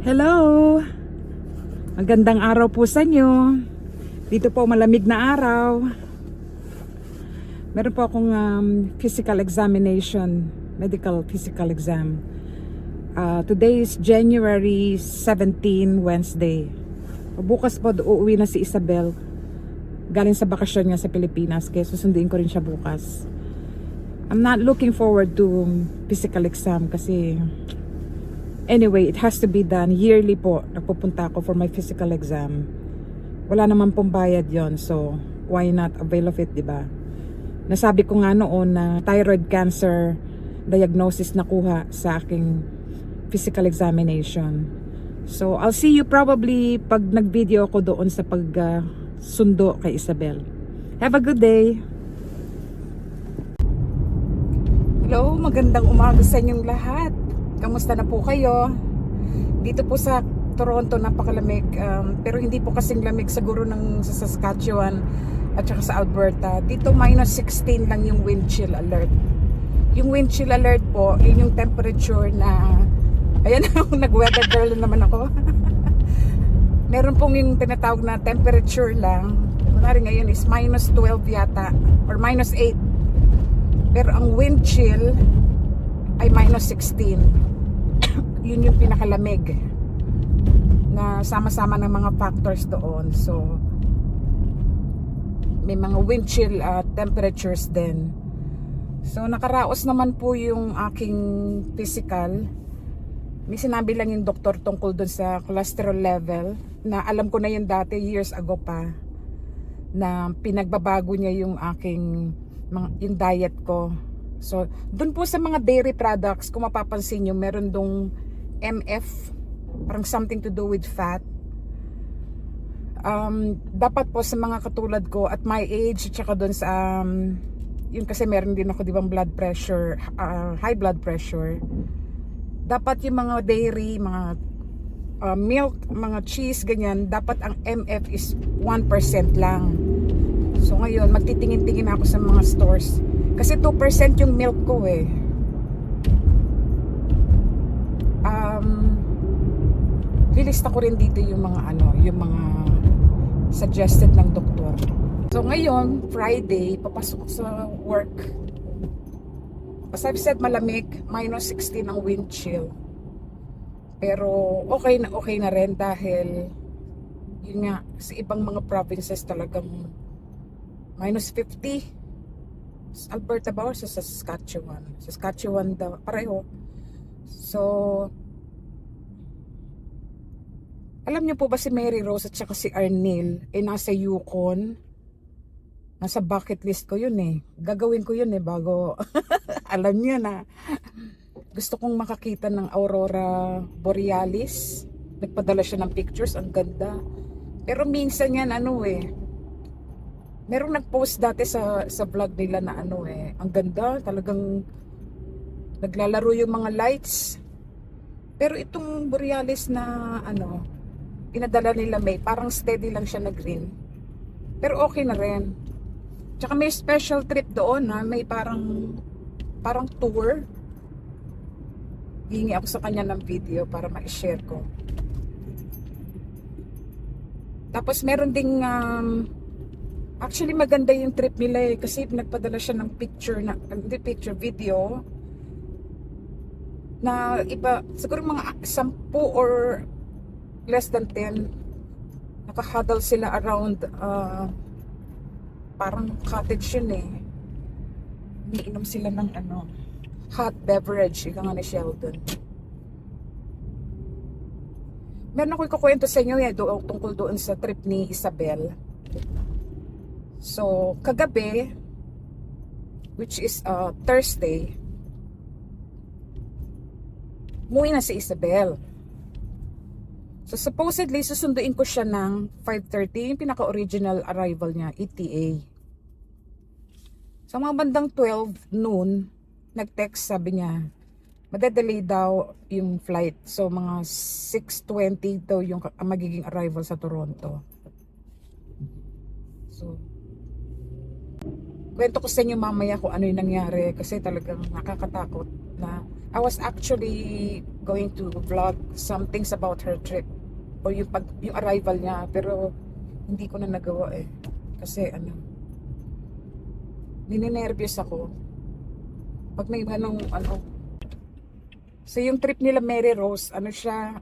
Hello! Magandang araw po sa inyo. Dito po malamig na araw. Meron po akong physical examination, medical physical exam. Today is January 17, Wednesday. Bukas po uuwi na si Isabel. Galing sa bakasyon niya sa Pilipinas, kaya susunduin ko rin siya bukas. I'm not looking forward to physical exam kasi anyway, it has to be done yearly po. Nagpupunta ako for my physical exam. Wala naman pong bayad yon, so why not avail of it, diba? Nasabi ko nga noon na thyroid cancer diagnosis nakuha sa aking physical examination. So I'll see you probably pag nag-video ako doon sa sundo kay Isabel. Have a good day! Hello, magandang umaga sa inyong lahat. Kamusta na po kayo? Dito po sa Toronto napakalamig, pero hindi po kasing lamig siguro ng sa Saskatchewan at saka sa Alberta. Dito minus 16 lang yung wind chill alert. Yung wind chill alert po, yun yung temperature na ayan, nag-weather girl naman ako. Meron pong yung tinatawag na temperature lang. Kunwari ngayon is minus 12 yata or minus 8. Pero ang wind chill ay minus 16. Yun yung pinakalamig na sama-sama ng mga factors doon. So may mga wind chill temperatures din. So nakaraos naman po yung aking physical. May sinabi lang yung doktor tungkol doon sa cholesterol level na alam ko na yun dati years ago pa, na pinagbabago niya yung aking yung diet ko. So, dun po sa mga dairy products, kung mapapansin nyo, meron dong MF, parang something to do with fat. Dapat po sa mga katulad ko at my age, tsaka dun sa yun kasi meron din ako, di ba, blood pressure, high blood pressure. Dapat yung mga dairy, mga milk, mga cheese, ganyan, dapat ang MF is 1% lang. So ngayon, magtitingin-tingin ako sa mga stores. Kasi 2% yung milk ko eh. Lilista ko rin dito yung mga yung mga suggested ng doktor. So ngayon, Friday, papasok sa work. As I've said, malamig, minus 16 ang wind chill. Pero okay na rin dahil yun nga, sa ibang mga provinces talagang minus 50. Sa Alberta ba o sa Saskatchewan? Saskatchewan daw, pareho. So, alam niyo po ba si Mary Rose at saka si Arnel nasa Yukon? Nasa bucket list ko yun eh. Gagawin ko yun eh bago alam niyo na. Gusto kong makakita ng Aurora Borealis. Nagpadala siya ng pictures, ang ganda. Pero minsan yan merong nag-post dati sa vlog nila na ang ganda, talagang naglalaro yung mga lights. Pero itong Borealis na pinadala nila parang steady lang siya na green. Pero okay na rin. Tsaka may special trip doon may parang tour. Hingi ako sa kanya ng video para ma-share ko. Tapos meron ding actually maganda yung trip nila kasi nagpadala siya ng video na iba, siguro mga 10 or less than 10, nakahuddle sila around parang cottage yun iniinom sila ng hot beverage, ika nga ni Sheldon. Meron ako ikukwento sa inyo tungkol doon sa trip ni Isabel. So, kagabi, which is Thursday, umuwi na si Isabel. So, supposedly, susunduin ko siya ng 5:30, yung pinaka-original arrival niya, ETA. So, mga bandang 12 noon, nag-text, sabi niya, madedelay daw yung flight. So, mga 6:20 daw yung magiging arrival sa Toronto. So, kwento ko sa inyo mamaya kung ano yung nangyari kasi talagang nakakatakot na I was actually going to vlog some things about her trip or yung arrival niya, pero hindi ko na nagawa eh. Kasi ninenervyos ako pag may So yung trip nila Mary Rose, siya,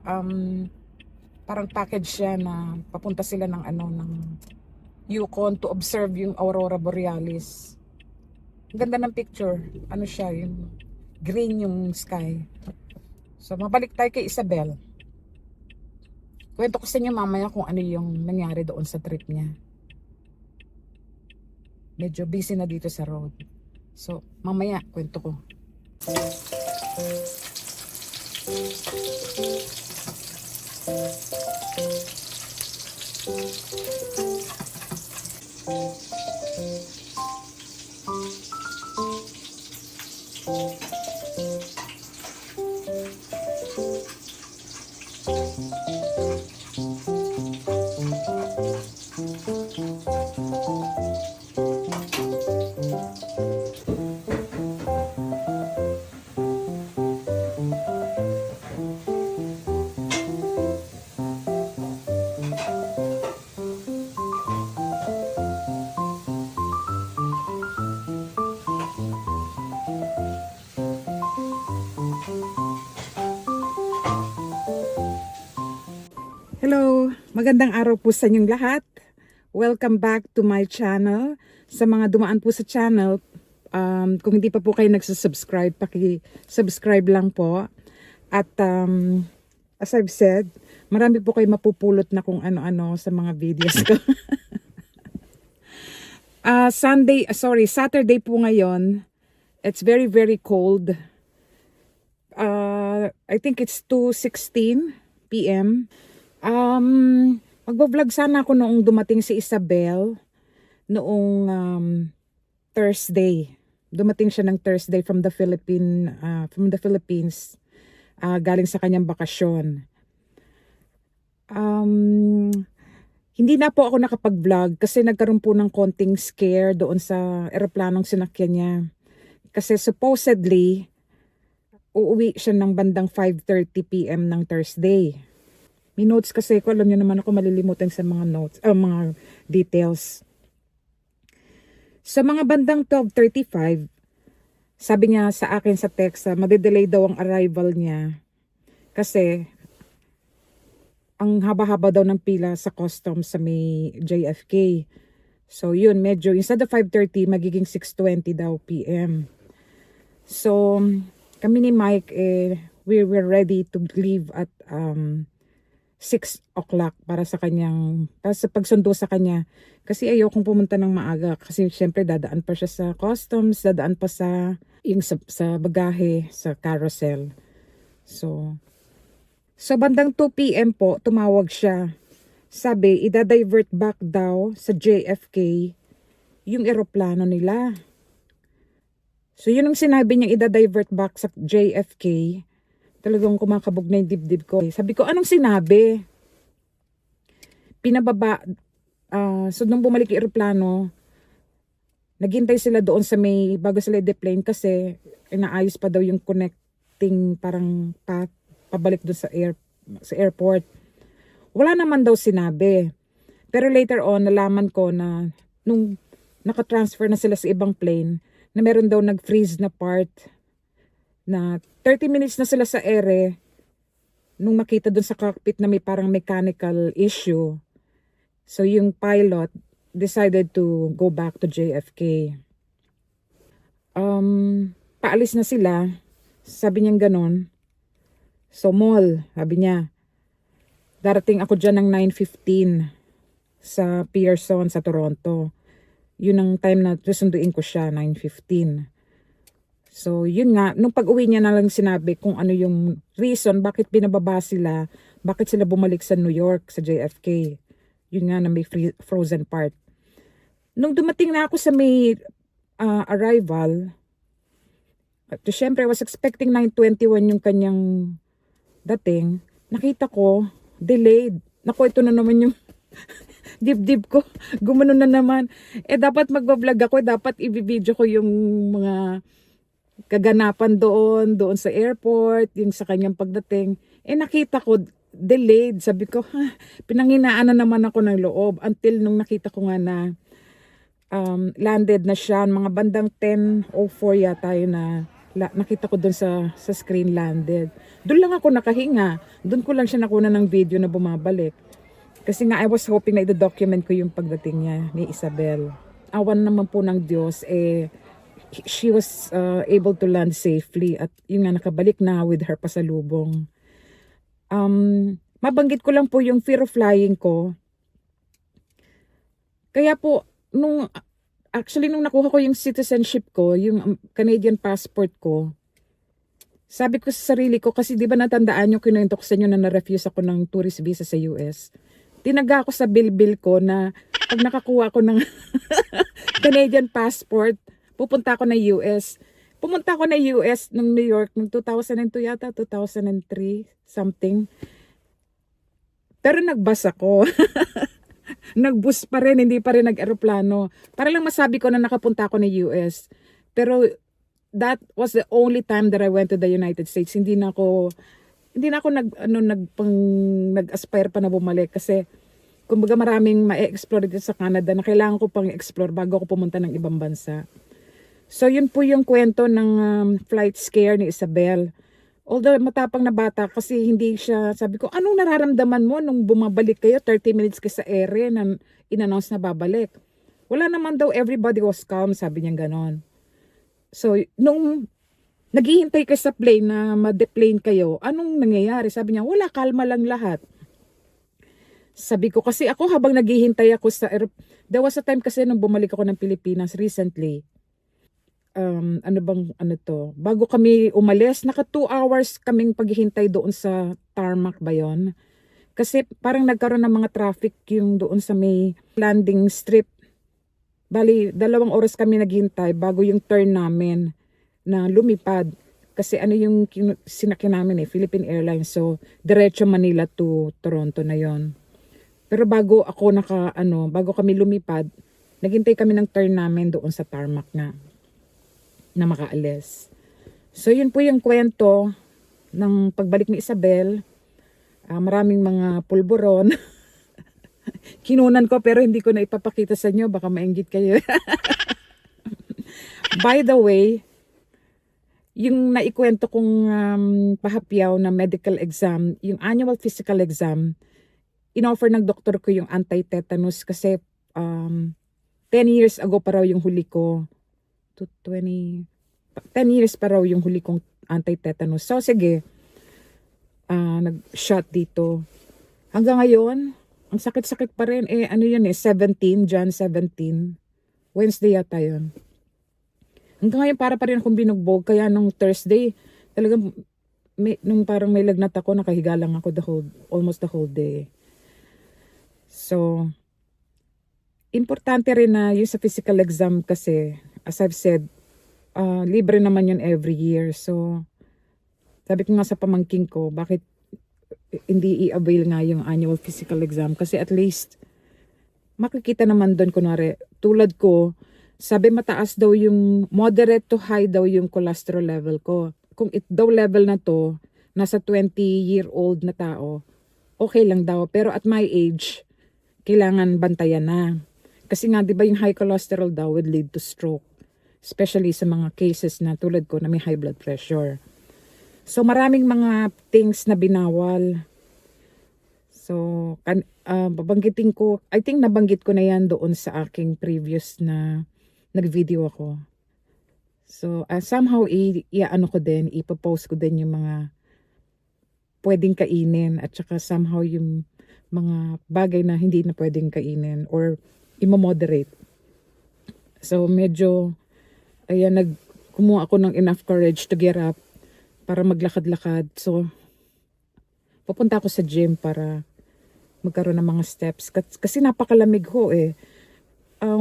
parang package siya na papunta sila ng Yukon to observe yung Aurora Borealis. Ang ganda ng picture. Siya, yung green yung sky. So mabalik tayo kay Isabel. Kwento ko sa inyo mamaya kung ano yung nangyari doon sa trip niya. Medyo busy na dito sa road. So mamaya kwento ko. Hello, magandang araw po sa inyong lahat. Welcome back to my channel. Sa mga dumaan po sa channel, kung hindi pa po kayo nagsasubscribe, paki-subscribe lang po. At as I've said, marami po kayo mapupulot na kung ano-ano sa mga videos ko. Saturday po ngayon. It's very very cold. I think it's 2:16 PM. Magbablog sana ako noong dumating si Isabel noong Thursday. Dumating siya ng Thursday from the Philippines, galing sa kanyang bakasyon. Hindi na po ako nakapag-vlog kasi nagkaroon po ng konting scare doon sa eroplanong sinakyan niya. Kasi supposedly uuwi siya ng bandang 5:30 PM ng Thursday. May notes kasi ko, alam niyo naman ako malilimutan sa mga notes, mga details. Sa mga bandang 12:35, sabi niya sa akin sa text, madedelay daw ang arrival niya. Kasi, ang haba-haba daw ng pila sa customs sa may JFK. So yun, medyo, instead of 5:30, magiging 6:20 daw PM. So, kami ni Mike, we were ready to leave at 6 o'clock para sa pagsundo sa kanya. Kasi ayokong pumunta ng maaga. Kasi syempre dadaan pa siya sa customs, dadaan pa sa bagahe, sa carousel. So bandang 2 PM po, tumawag siya. Sabi, ida-divert back daw sa JFK yung eroplano nila. So yun ang sinabi niya, ida-divert back sa JFK. Talagang kumakabog na yung dibdib ko. Sabi ko, anong sinabi? Pinababa. So nung bumalik yung aeroplano, naghintay sila doon sa bago sila i-deplane kasi inaayos pa daw yung connecting parang path pabalik doon sa airport. Wala naman daw sinabi. Pero later on, nalaman ko na nung nakatransfer na sila sa ibang plane, na meron daw nag-freeze na part na 30 minutes na sila sa ere nung makita dun sa cockpit na may parang mechanical issue. So yung pilot decided to go back to JFK. Paalis na sila. Sabi niya ganon. So mall, sabi niya. Darating ako dyan ng 9:15 sa Pearson sa Toronto. Yun ang time na susunduin ko siya, 9:15. So, yun nga, nung pag-uwi niya na lang sinabi kung ano yung reason, bakit binababa sila, bakit sila bumalik sa New York, sa JFK. Yun nga na may frozen part. Nung dumating na ako sa may arrival, syempre, I was expecting 9:21 yung kanyang dating. Nakita ko, delayed. Naku, ito na naman yung dibdib ko. Gumano na naman. Dapat magbablog ako. Dapat i-video ko yung mga kaganapan doon sa airport, yung sa kanyang pagdating. Nakita ko delayed. Sabi ko, pinanghinaan na naman ako ng loob until nung nakita ko nga na landed na siya, mga bandang 10:04 yata yun na nakita ko doon sa screen landed. Doon lang ako nakahinga. Doon ko lang siya nakuna ng video na bumabalik. Kasi nga I was hoping na i-document ko yung pagdating niya ni Isabel. Awan naman po ng Diyos, she was able to land safely at yun nga nakabalik na with her pasalubong. Mabanggit ko lang po yung fear of flying ko. Kaya po, nung nakuha ko yung citizenship ko, yung Canadian passport ko, sabi ko sa sarili ko, kasi di ba natandaan nyo, kinuwento ko sa inyo na na-refuse ako ng tourist visa sa US. Tinaga ko sa bill ko na pag nakakuha ko ng Canadian passport, pupunta ako ng US. Pumunta ako ng US ng New York noong 2002 yata, 2003, something. Pero nagbus ako. Nagbus pa rin, hindi pa rin nag-aeroplano. Para lang masabi ko na nakapunta ako ng US. Pero that was the only time that I went to the United States. Hindi na ako nag-aspire pa na bumalik kasi kumbaga maraming ma-explore dito sa Canada na kailangan ko pang explore bago ako pumunta ng ibang bansa. So yun po yung kwento ng flight scare ni Isabel. Although matapang na bata kasi hindi siya, sabi ko, anong nararamdaman mo nung bumabalik kayo 30 minutes kayo sa ere na in-announce na babalik? Wala naman daw, everybody was calm, sabi niya ganon. So nung naghihintay kayo sa plane na ma-deplane kayo, anong nangyayari? Sabi niya, wala, kalma lang lahat. Sabi ko, kasi ako habang naghihintay ako there was a time kasi nung bumalik ako ng Pilipinas recently, bago kami umalis, naka 2 hours kaming paghihintay doon sa tarmac ba yun? Kasi parang nagkaroon ng mga traffic yung doon sa may landing strip. Bali, 2 oras kami naghihintay bago yung turn namin na lumipad. Kasi yung sinakyan namin Philippine Airlines. So, diretso Manila to Toronto na yon. Pero bago kami lumipad, naghintay kami ng turn namin doon sa tarmac na makaalis. So, yun po yung kwento ng pagbalik ni Isabel. Maraming mga pulburon. Kinunan ko pero hindi ko na ipapakita sa inyo. Baka mainggit kayo. By the way, yung naikwento kong pahapyaw na medical exam, yung annual physical exam, in-offer ng doktor ko yung anti-tetanus kasi 10 years ago pa raw yung huli ko. 10 years pa raw yung huli kong anti-tetanus. So sige, nag-shot dito. Hanggang ngayon, ang sakit-sakit pa rin. 17, Jan 17. Wednesday yata yun. Hanggang ngayon para pa rin akong binugbog. Kaya nung Thursday, talagang nung parang may lagnat ako, nakahiga lang ako almost the whole day. So, importante rin na yung sa physical exam kasi, as I've said, libre naman yun every year. So, sabi ko nga sa pamangking ko, bakit hindi i-avail nga yung annual physical exam? Kasi at least, makikita naman doon, kunwari, tulad ko, sabi mataas daw yung, moderate to high daw yung cholesterol level ko. Kung daw level na to, nasa 20-year-old na tao, okay lang daw. Pero at my age, kailangan bantayan na. Kasi nga, di ba yung high cholesterol daw would lead to stroke. Especially sa mga cases na tulad ko na may high blood pressure. So, maraming mga things na binawal. So, babanggitin ko, I think nabanggit ko na yan doon sa aking previous na nag-video ako. So, somehow, ipopost ko din yung mga pwedeng kainin at saka somehow yung mga bagay na hindi na pwedeng kainin or imo-moderate. So, medyo, kumuha ako ng enough courage to get up para maglakad-lakad. So, pupunta ako sa gym para magkaroon ng mga steps. Kasi napakalamig ho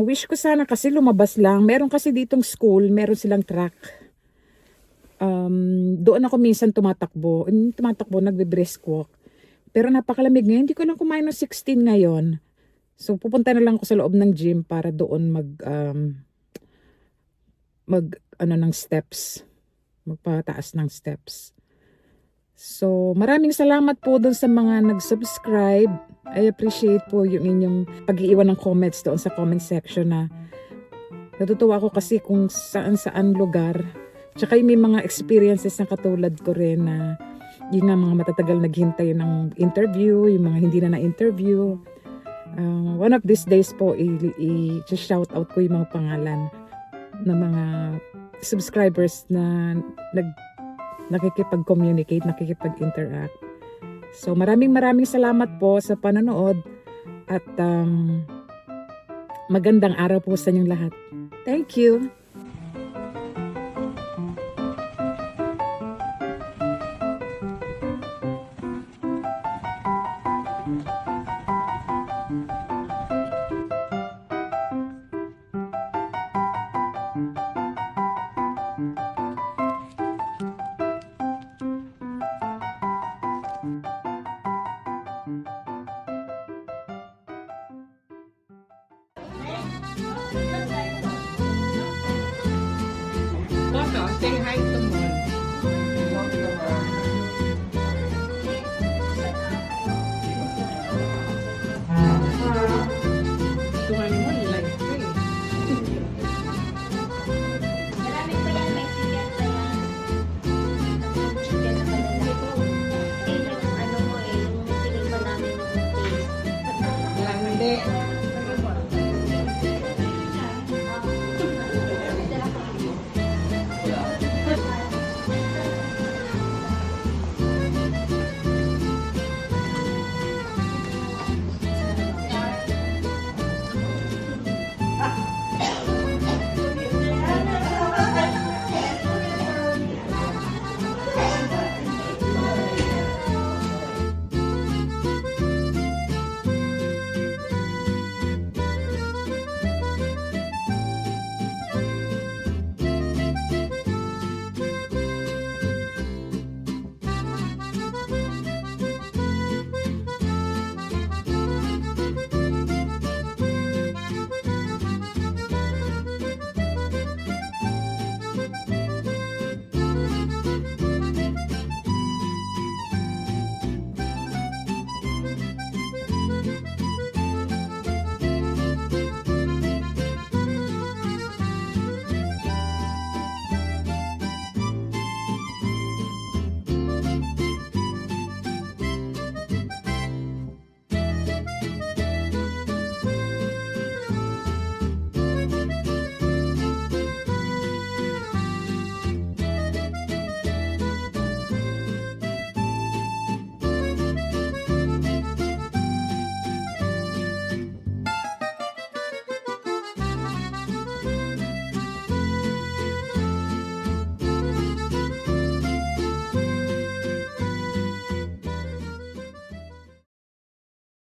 wish ko sana kasi lumabas lang. Meron kasi ditong school, meron silang track. Doon ako minsan tumatakbo. Nagbe-brisk walk. Pero napakalamig ngayon. Hindi ko lang kumain ng 16 ngayon. So, pupunta na lang ako sa loob ng gym para doon ng steps. magpataas ng steps. So, maraming salamat po doon sa mga nag-subscribe. I appreciate po yung inyong pag-iiwan ng comments doon sa comment section na natutuwa ako kasi kung saan-saan lugar. Tsaka yung may mga experiences na katulad ko rin na yun nga mga matatagal naghintay ng interview, yung mga hindi na na-interview. One of these days po, i-shout out ko yung mga pangalan ng mga subscribers na nakikipag-communicate, nakikipag-interact. So maraming salamat po sa panonood at magandang araw po sa inyong lahat. Thank you! Toto, say hi to Mon. Tungan mo, like ko eh. Marami pa yan, may chicken pa yan. Chicken na malala. Eh, yung ano mo eh, yung pinigman namin yung taste. Hindi.